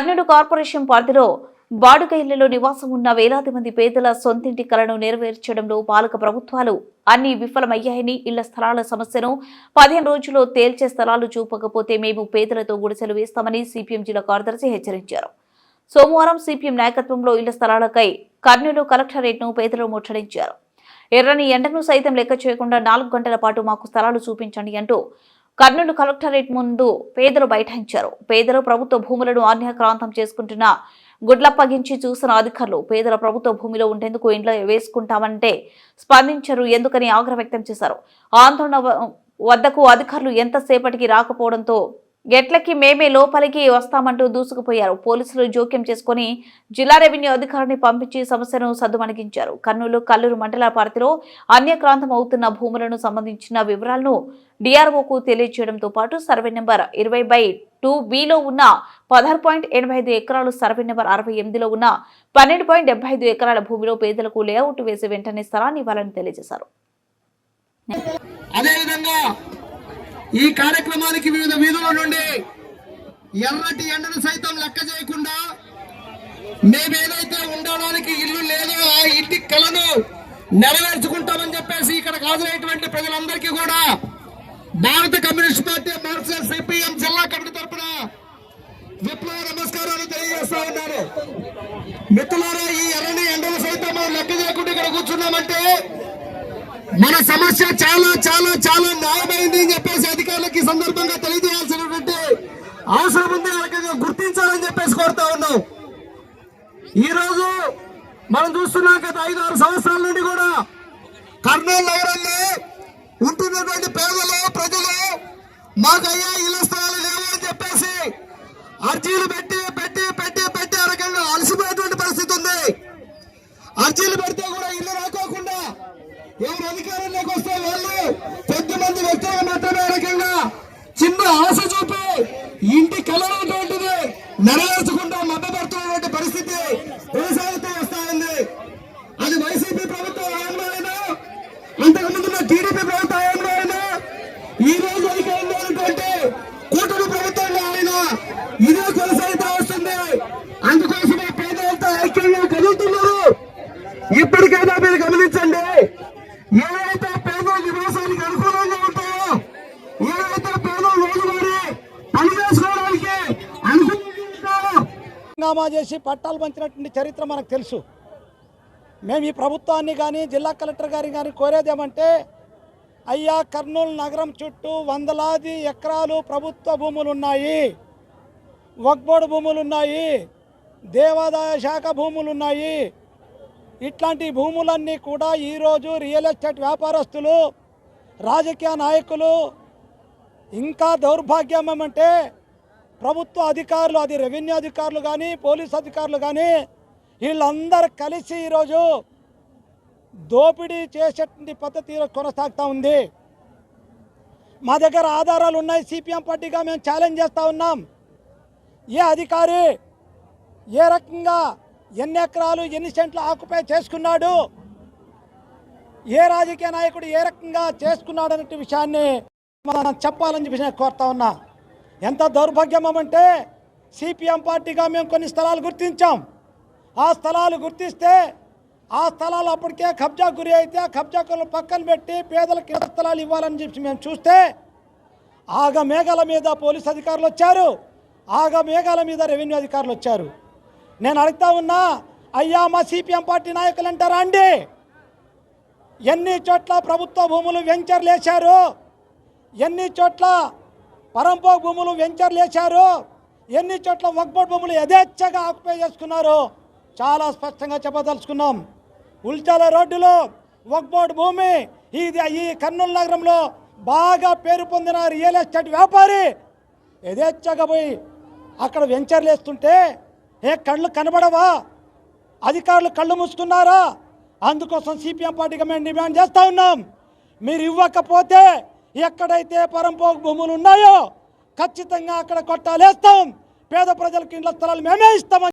Kurnool corporation పరిధిలో బాడుగ ఇళ్లలో నివాసం ఉన్న వేలాది మంది పేదల సొంతింటి కలను నెరవేర్చడంలో పాలక ప్రభుత్వాలు అన్ని విఫలమయ్యాయని, ఇళ్ల స్థలాల సమస్యను 15 రోజుల్లో తేల్చే స్థలాలు చూపకపోతే మేము పేదలతో గుడిసెలు వేస్తామని సిపిఎం జిల్లా కార్యదర్శి హెచ్చరించారు. సోమవారం సిపిఎం నాయకత్వంలో ఇళ్ల స్థలాలకై కర్నూలు కలెక్టరేట్ను పేదలు ముట్టడించారు. ఎర్రని ఎండను సైతం లెక్క చేయకుండా 4 గంటల పాటు మాకు స్థలాలు చూపించండి అంటూ కర్నూలు కలెక్టరేట్ ముందు పేదలు బైఠాయించారు. పేదలు ప్రభుత్వ భూములను అన్యాక్రాంతం చేసుకుంటున్న గుడ్లప్పగించి చూసిన అధికారులు పేదల ప్రభుత్వ భూమిలో ఉండేందుకు ఇండ్లు వేసుకుంటామంటే స్పందించరు ఎందుకని ఆగ్రహం వ్యక్తం చేశారు. ఆందోళన వద్దకు అధికారులు ఎంతసేపటికి రాకపోవడంతో గెట్లకి మేమే లోపలికి వస్తామంటూ దూసుకుపోయారు. పోలీసులు జోక్యం చేసుకుని జిల్లా రెవెన్యూ అధికారిని పంపించి సమస్యను సద్దుమణిగించారు. కర్నూలు కల్లూరు మండల పరిధిలో అన్యక్రాంతం అవుతున్న భూములను సంబంధించిన వివరాలను డిఆర్ఓకు తెలియజేయడంతో పాటు సర్వే నెంబర్ 20/2Bలో ఉన్న 16.85 ఎకరాలు, సర్వే నెంబర్ 68లో ఉన్న 12.75 ఎకరాల భూమిలో పేదలకు లేఅవుట్ వేసి వెంటనే స్థలాన్ని ఇవ్వాలని తెలియజేశారు. ఈ కార్యక్రమానికి వివిధ వీధుల నుండి ఎర్రటి ఎండను సైతం లెక్క చేయకుండా మేమేదైతే ఉండడానికి ఇల్లు లేదో ఆ ఇంటి కలను నెరవేర్చుకుంటామని చెప్పేసి ఇక్కడ హాజరైనటువంటి ప్రజలందరికీ కూడా భారత కమ్యూనిస్ట్ పార్టీ మార్క్సిస్ట్ సిపిఎం జిల్లా కమిటీ తరఫున విప్లవ నమస్కారాలు తెలియజేస్తా ఉన్నారు. మిత్రులారా, ఈ ఎర్రని ఎండను సైతం మనం లెక్క చేయకుండా ఇక్కడ కూర్చున్నామంటే మన సమస్య చాలా చాలా చాలా న్యాయమైంది అని చెప్పేసి అధికారులకి సందర్భంగా తెలియజేయాల్సినటువంటి అవసరం ఉంది. గుర్తించాలని చెప్పేసి కోరుతా ఉన్నాం. ఈ రోజు మనం చూస్తున్నాం గత 5-6 సంవత్సరాల నుండి కూడా కర్నూలు నగరంలో ఉంటున్నటువంటి పేదలు ప్రజలు మాకయ్యా ఇళ్ల స్థలాలు లేవు అని చెప్పేసి అర్జీలు పెట్టి పెట్టి పెట్టి పెట్టి ఆ రకంగా అలసిపోయేటువంటి పరిస్థితి ఉంది. అర్జీలు పెడితే కూడా ఇల్లు రాకోకుండా ఎవరు అధికారంలోకి వస్తే వాళ్ళు 10 మంది వ్యక్తులకు మాత్రమే రకంగా చిన్న ఆశ చూపి ఇంటి కలనటువంటిది నెరవేర్చకుండా మభ్యపడుతున్నటువంటి పరిస్థితి కొనసాగుతూ వస్తా ఉంది. అది వైసీపీ ప్రభుత్వం హయాంలో అయినా, అంతకుముందున్న టీడీపీ ప్రభుత్వం హయాంలో అయినా, ఈ రోజు అధికారంలో ఉన్నటువంటి కూటమి ప్రభుత్వంలో అయినా ఇదే కొనసాగుతూ వస్తుంది. అందుకోసమే పేదలతో ఐక్యంగా కదులుతున్నారు. ఇప్పటికైనా మీరు గమనించండి, ఏవైతే పేదల నివాసానికి అనుకూలంగా ఉంటాయో, ఏవైతే పేదలు రోజువారీ పని చేసుకోవడానికి అనుకూలంగా చేసి పట్టాలు పంచినటువంటి చరిత్ర మనకు తెలుసు. మేము ఈ ప్రభుత్వాన్ని కానీ జిల్లా కలెక్టర్ గారిని కానీ కోరేదేమంటే, అయ్యా కర్నూలు నగరం చుట్టూ వందలాది ఎకరాలు ప్రభుత్వ భూములు ఉన్నాయి, వక్ఫ్ బోర్డు భూములు ఉన్నాయి, దేవాదాయ శాఖ భూములు ఉన్నాయి. ఇట్లాంటి భూములన్నీ కూడా ఈరోజు రియల్ ఎస్టేట్ వ్యాపారస్తులు, రాజకీయ నాయకులు, ఇంకా దౌర్భాగ్యం ఏమంటే ప్రభుత్వ అధికారులు, అది రెవెన్యూ అధికారులు కానీ పోలీస్ అధికారులు కానీ వీళ్ళందరూ కలిసి ఈరోజు దోపిడీ చేసేటువంటి పద్ధతి కొనసాగుతూ ఉంది. మా దగ్గర ఆధారాలు ఉన్నాయి. సిపిఎం పార్టీగా మేము ఛాలెంజ్ చేస్తూ ఉన్నాం. ఏ అధికారి ఏ రకంగా ఎన్ని ఎకరాలు ఎన్ని సెంట్లు ఆక్యుపై చేసుకున్నాడు, ఏ రాజకీయ నాయకుడు ఏ రకంగా చేసుకున్నాడు అనే విషయాన్ని మనం చెప్పాలని చెప్పి నేను కోరుతా ఉన్నా. ఎంత దౌర్భాగ్యం అంటే సిపిఎం పార్టీగా మేము కొన్ని స్థలాలు గుర్తించాం. ఆ స్థలాలు గుర్తిస్తే ఆ స్థలాలు అప్పటికే కబ్జా గురి అయితే ఆ కబ్జాకులు పక్కన పెట్టి పేదలకు ఇళ్ల స్థలాలు ఇవ్వాలని చెప్పి మేము చూస్తే ఆగ మేఘాల మీద పోలీస్ అధికారులు వచ్చారు, ఆగ మేఘాల మీద రెవెన్యూ అధికారులు వచ్చారు. నేను అడుగుతా ఉన్నా, అయ్యా మా సిపిఎం పార్టీ నాయకులు అంటారా అండి, ఎన్ని చోట్ల ప్రభుత్వ భూములు వెంచర్లు వేశారు, ఎన్ని చోట్ల పరంపోక్ భూములు వెంచర్లు వేశారు, ఎన్ని చోట్ల వక్ఫ్ బోర్డు భూములు యథేచ్ఛగా ఆక్యుపై చేసుకున్నారు చాలా స్పష్టంగా చెప్పదలుచుకున్నాం. ఉల్చాల రోడ్డులో వక్ఫ్ బోర్డు భూమి, ఈ కర్నూలు నగరంలో బాగా పేరు పొందిన రియల్ ఎస్టేట్ వ్యాపారి యథేచ్ఛగా పోయి అక్కడ వెంచర్లు వేస్తుంటే కళ్ళు కనబడవా? అధికారులు కళ్ళు మూసుకున్నారా? అందుకోసం సిపిఎం పార్టీగా మేము డిమాండ్ చేస్తూ ఉన్నాం. మీరు ఇవ్వకపోతే ఎక్కడైతే పరంపోక్ భూములు ఉన్నాయో ఖచ్చితంగా అక్కడ కొట్టాలేస్తాం. పేద ప్రజలకు ఇండ్ల స్థలాలు మేమే ఇస్తామని